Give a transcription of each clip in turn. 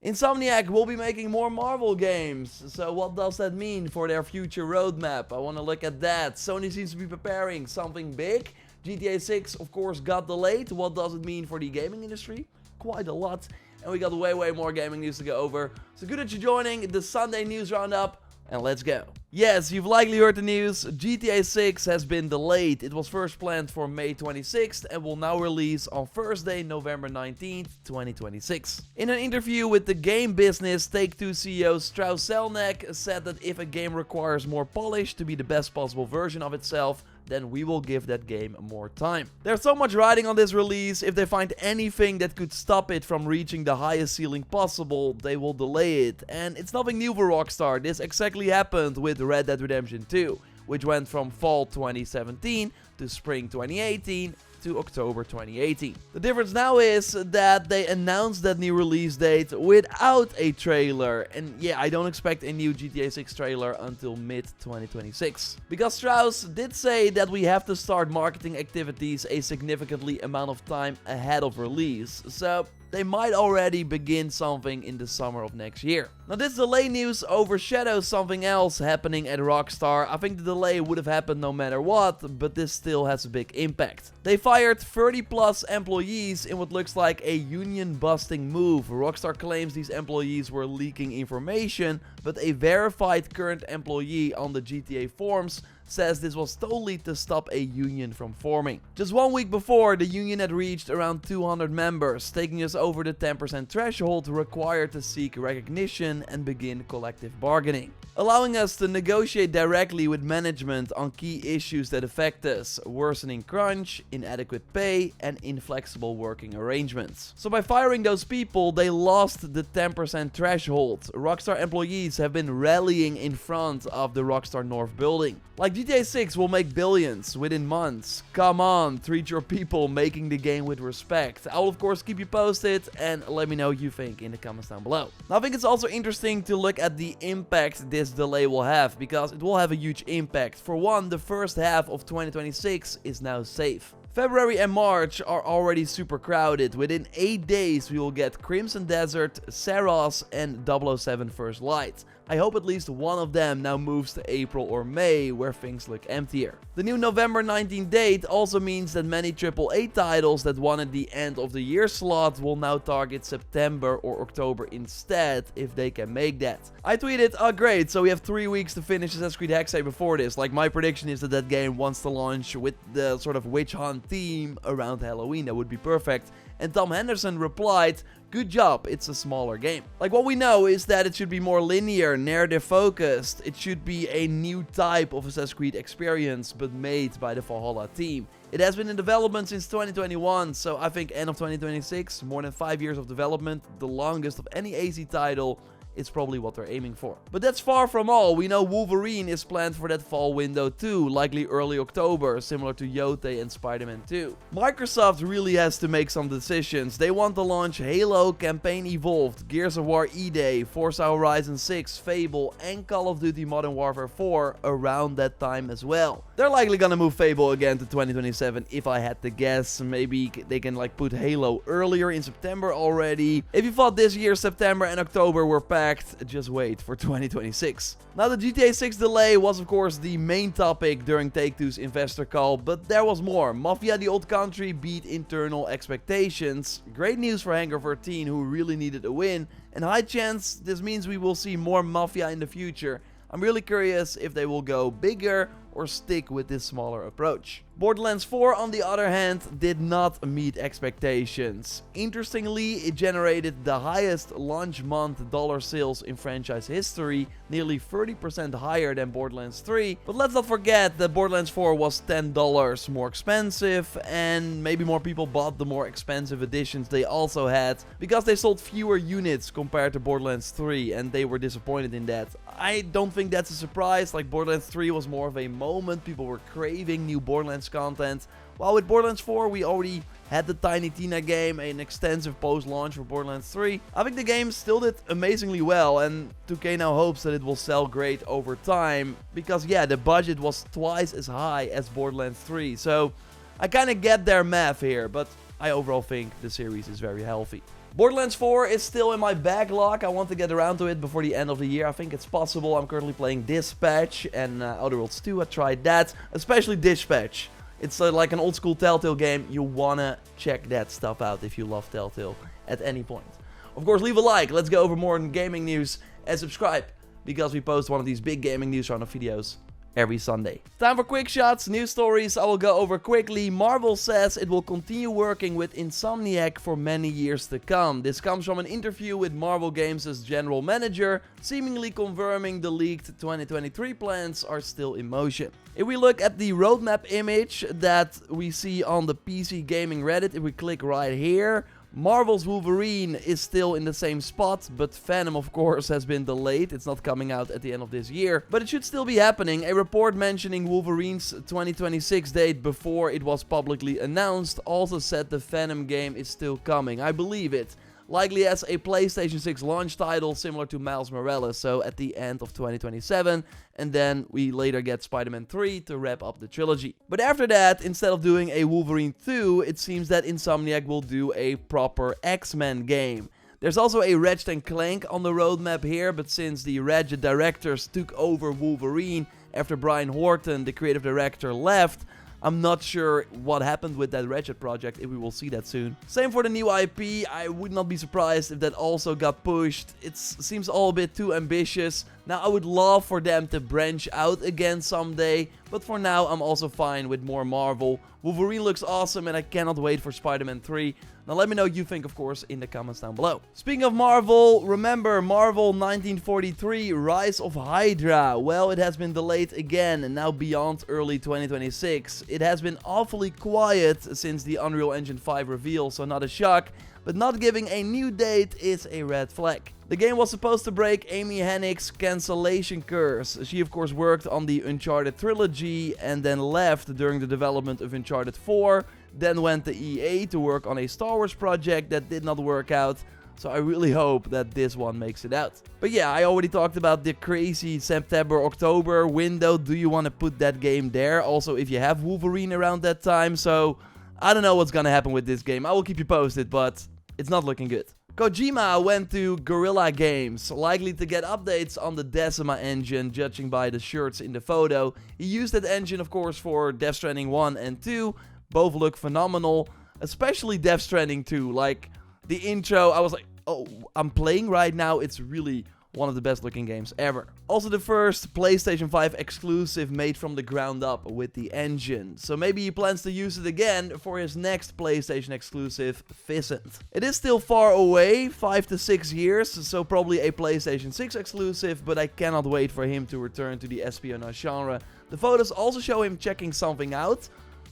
Insomniac will be making more Marvel games, so what does that mean for their future roadmap? I want to look at that. Sony seems to be preparing something big. GTA 6 of course got delayed. What does it mean for the gaming industry? Quite a lot. And we got way more gaming news to go over. So good that you're joining the Sunday News Roundup. And let's go. Yes, you've likely heard the news. GTA 6 has been delayed. It was first planned for May 26th and will now release on Thursday, November 19th, 2026. In an interview with the game business, Take-Two CEO Strauss Zelnick said that if a game requires more polish to be the best possible version of itself, then we will give that game more time. There's so much riding on this release. If they find anything that could stop it from reaching the highest ceiling possible, they will delay it. And it's nothing new for Rockstar. This exactly happened with Red Dead Redemption 2, which went from fall 2017 to spring 2018 to October 2018. The difference now is that they announced that new release date without a trailer. And yeah, I don't expect a new GTA 6 trailer until mid-2026. Because Strauss did say that we have to start marketing activities a significantly amount of time ahead of release. So they might already begin something in the summer of next year. Now this delay news overshadows something else happening at Rockstar. I think the delay would have happened no matter what, but this still has a big impact. They fired 30 plus employees in what looks like a union busting move. Rockstar claims these employees were leaking information, but a verified current employee on the GTA forums says this was totally to stop a union from forming. Just 1 week before, the union had reached around 200 members, taking us over the 10% threshold required to seek recognition and begin collective bargaining, allowing us to negotiate directly with management on key issues that affect us: worsening crunch, inadequate pay, and inflexible working arrangements. So by firing those people, they lost the 10% threshold. Rockstar employees have been rallying in front of the Rockstar North building. Like, GTA 6 will make billions within months. Come on, treat your people making the game with respect. I will of course keep you posted and let me know what you think in the comments down below. Now I think it's also interesting to look at the impact this delay will have, because it will have a huge impact. For one, the first half of 2026 is now safe. February and March are already super crowded. Within 8 days we will get Crimson Desert, Saros, and 007 First Light. I hope at least one of them now moves to April or May, where things look emptier. The new November 19th date also means that many AAA titles that wanted the end of the year slot will now target September or October instead, if they can make that. I tweeted, oh great, so we have 3 weeks to finish Assassin's Creed Hexay before this. Like, my prediction is that that game wants to launch with the sort of witch hunt theme around Halloween. That would be perfect. And Tom Henderson replied, good job, it's a smaller game. Like, what we know is that it should be more linear, narrative focused. It should be a new type of Assassin's Creed experience, but made by the Valhalla team. It has been in development since 2021, so I think end of 2026, more than 5 years of development, the longest of any AC title. It's probably what they're aiming for. But that's far from all. We know Wolverine is planned for that fall window too, likely early October, similar to Yote and Spider-Man 2. Microsoft really has to make some decisions. They want to launch Halo, Campaign Evolved, Gears of War E-Day, Forza Horizon 6, Fable, and Call of Duty Modern Warfare 4 around that time as well. They're likely gonna move Fable again to 2027 if I had to guess. Maybe they can like put Halo earlier in September already. If you thought this year September and October were packed, just wait for 2026. Now the GTA 6 delay was of course the main topic during Take-Two's investor call, but there was more. Mafia: The Old Country beat internal expectations. Great news for Hangar 13, who really needed a win, and high chance this means we will see more Mafia in the future. I'm really curious if they will go bigger or stick with this smaller approach. Borderlands 4, on the other hand, did not meet expectations. Interestingly, it generated the highest launch month dollar sales in franchise history, nearly 30% higher than Borderlands 3. But let's not forget that Borderlands 4 was $10 more expensive, and maybe more people bought the more expensive editions they also had, because they sold fewer units compared to Borderlands 3, and they were disappointed in that. I don't think that's a surprise. Like, Borderlands 3 was more of a moment, people were craving new Borderlands content, while with Borderlands 4 we already had the Tiny Tina game, an extensive post-launch for Borderlands 3. I think the game still did amazingly well, and 2K now hopes that it will sell great over time, because yeah, the budget was twice as high as Borderlands 3, so I kinda get their math here, but I overall think the series is very healthy. Borderlands 4 is still in my backlog. I want to get around to it before the end of the year. I think it's possible. I'm currently playing Dispatch and Outer Worlds 2. I tried that, especially Dispatch. It's like an old school Telltale game. You wanna check that stuff out if you love Telltale at any point. Of course, leave a like. Let's go over more on gaming news and subscribe because we post one of these big gaming news roundup videos every Sunday. Time for quick shots, news stories I will go over quickly. Marvel says it will continue working with Insomniac for many years to come. This comes from an interview with Marvel Games' general manager, seemingly confirming the leaked 2023 plans are still in motion. If we look at the roadmap image that we see on the PC Gaming Reddit, if we click right here, Marvel's Wolverine is still in the same spot, but Venom of course has been delayed. It's not coming out at the end of this year, but it should still be happening. A report mentioning Wolverine's 2026 date before it was publicly announced also said the Venom game is still coming. I believe it. Likely as a PlayStation 6 launch title similar to Miles Morales, so at the end of 2027, and then we later get Spider-Man 3 to wrap up the trilogy. But after that, instead of doing a Wolverine 2, it seems that Insomniac will do a proper X-Men game. There's also a Ratchet & Clank on the roadmap here, but since the Ratchet directors took over Wolverine after Brian Horton, the creative director, left, I'm not sure what happened with that Ratchet project, if we will see that soon. Same for the new IP, I would not be surprised if that also got pushed. It seems all a bit too ambitious. Now I would love for them to branch out again someday, but for now I'm also fine with more Marvel. Wolverine looks awesome and I cannot wait for Spider-Man 3. Now let me know what you think, of course, in the comments down below. Speaking of Marvel, remember Marvel 1943 Rise of Hydra? Well, it has been delayed again and now beyond early 2026. It has been awfully quiet since the Unreal Engine 5 reveal, so not a shock, but not giving a new date is a red flag. The game was supposed to break Amy Hennig's cancellation curse. She of course worked on the Uncharted trilogy and then left during the development of Uncharted 4, then went to EA to work on a Star Wars project that did not work out, so I really hope that this one makes it out. But yeah, I already talked about the crazy September-October window. Do you want to put that game there? Also, if you have Wolverine around that time, so I don't know what's gonna happen with this game. I will keep you posted, but it's not looking good. Kojima went to Guerrilla Games, likely to get updates on the Decima engine, judging by the shirts in the photo. He used that engine, of course, for Death Stranding 1 and 2. Both look phenomenal, especially Death Stranding 2. Like, the intro, I was like, oh, I'm playing right now. It's really one of the best looking games ever. Also the first PlayStation 5 exclusive made from the ground up with the engine. So maybe he plans to use it again for his next PlayStation exclusive, Vicent. It is still far away, 5 to 6 years, so probably a PlayStation 6 exclusive, but I cannot wait for him to return to the espionage genre. The photos also show him checking something out.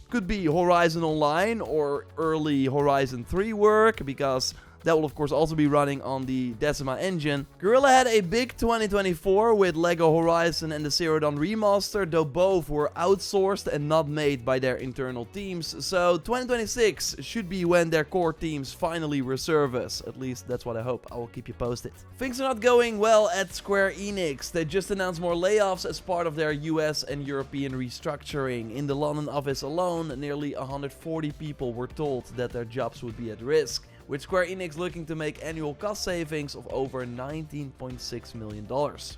Could be Horizon Online or early Horizon 3 work, because that will of course also be running on the Decima engine. Guerrilla had a big 2024 with LEGO Horizon and the Zero Dawn remaster, though both were outsourced and not made by their internal teams. So 2026 should be when their core teams finally resurface. At least that's what I hope. I will keep you posted. Things are not going well at Square Enix. They just announced more layoffs as part of their US and European restructuring. In the London office alone, nearly 140 people were told that their jobs would be at risk, with Square Enix looking to make annual cost savings of over $19.6 million.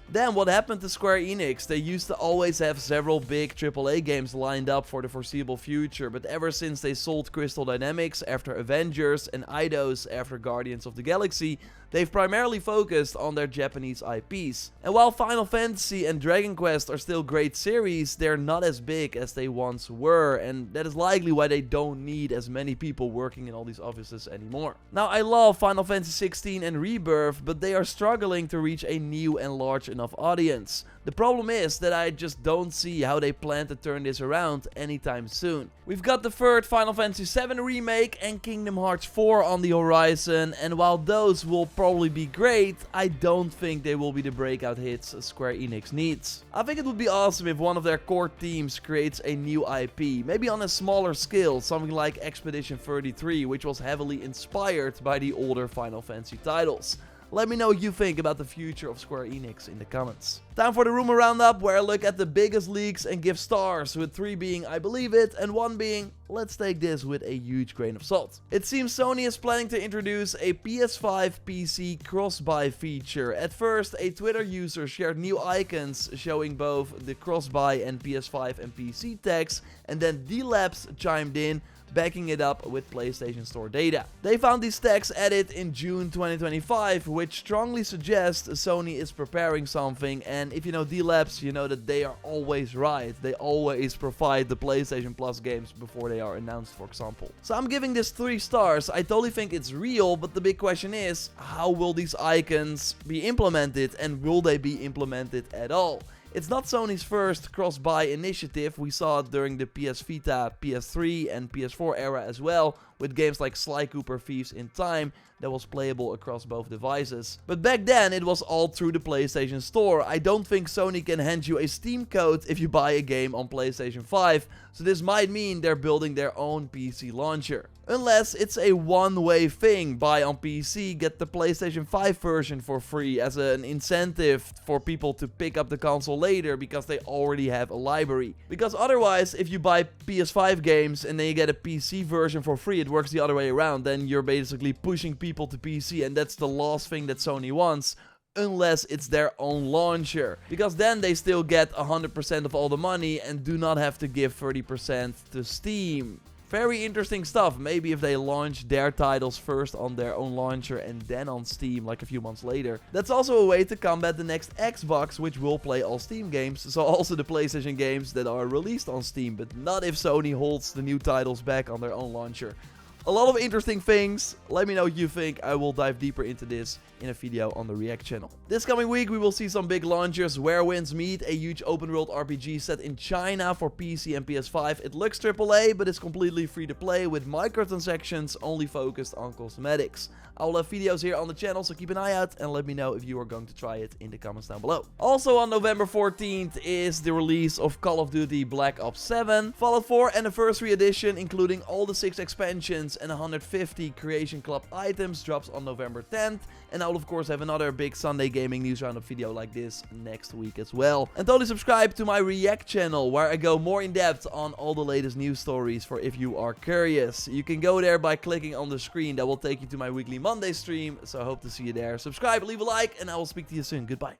Then what happened to Square Enix? They used to always have several big AAA games lined up for the foreseeable future, but ever since they sold Crystal Dynamics after Avengers and Eidos after Guardians of the Galaxy, they've primarily focused on their Japanese IPs. And while Final Fantasy and Dragon Quest are still great series, they're not as big as they once were, and that is likely why they don't need as many people working in all these offices anymore. Now, I love Final Fantasy 16 and Rebirth, but they are struggling to reach a new and large enough audience. The problem is that I just don't see how they plan to turn this around anytime soon. We've got the third Final Fantasy 7 remake and Kingdom Hearts 4 on the horizon, and while those will probably be great, I don't think they will be the breakout hits Square Enix needs. I think it would be awesome if one of their core teams creates a new IP, maybe on a smaller scale, something like Expedition 33, which was heavily inspired by the older Final Fantasy titles. Let me know what you think about the future of Square Enix in the comments. Time for the rumor roundup, where I look at the biggest leaks and give stars, with 3 being I believe it and 1 being let's take this with a huge grain of salt. It seems Sony is planning to introduce a PS5 PC cross-buy feature. At first, a Twitter user shared new icons showing both the cross-buy and PS5 and PC text, and then D-Labs chimed in, backing it up with PlayStation Store data. They found these tags added in June 2025, which strongly suggests Sony is preparing something, and if you know D-Labs, you know that they are always right. They always provide the PlayStation Plus games before they are announced, for example. So I'm giving this 3 stars. I totally think it's real, but the big question is, how will these icons be implemented, and will they be implemented at all? It's not Sony's first cross-buy initiative. We saw it during the PS Vita, PS3 and PS4 era as well, with games like Sly Cooper Thieves in Time that was playable across both devices. But back then it was all through the PlayStation Store. I don't think Sony can hand you a Steam code if you buy a game on PlayStation 5, so this might mean they're building their own PC launcher. Unless it's a one-way thing, buy on PC, get the PlayStation 5 version for free as an incentive for people to pick up the console later because they already have a library. Because otherwise, if you buy PS5 games and then you get a PC version for free, it works the other way around. Then you're basically pushing people to PC, and that's the last thing that Sony wants. Unless it's their own launcher, because then they still get 100% of all the money and do not have to give 30% to Steam. Very interesting stuff. Maybe if they launch their titles first on their own launcher and then on Steam like a few months later. That's also a way to combat the next Xbox, which will play all Steam games, so also the PlayStation games that are released on Steam, but not if Sony holds the new titles back on their own launcher. A lot of interesting things. Let me know what you think. I will dive deeper into this in a video on the React channel. This coming week we will see some big launches. Where Winds Meet, a huge open world RPG set in China for PC and PS5. It looks AAA, but it's completely free to play with microtransactions only focused on cosmetics. I will have videos here on the channel, so keep an eye out and let me know if you are going to try it in the comments down below. Also on November 14th is the release of Call of Duty Black Ops 7. Fallout 4 Anniversary Edition, including all the 6 expansions and 150 Creation Club items, drops on November 10th. And I will of course have another big Sunday gaming news roundup video like this next week as well. And totally subscribe to my React channel, where I go more in depth on all the latest news stories for if you are curious. You can go there by clicking on the screen. That will take you to my weekly Monday stream, so I hope to see you there. Subscribe, leave a like, and I will speak to you soon. Goodbye.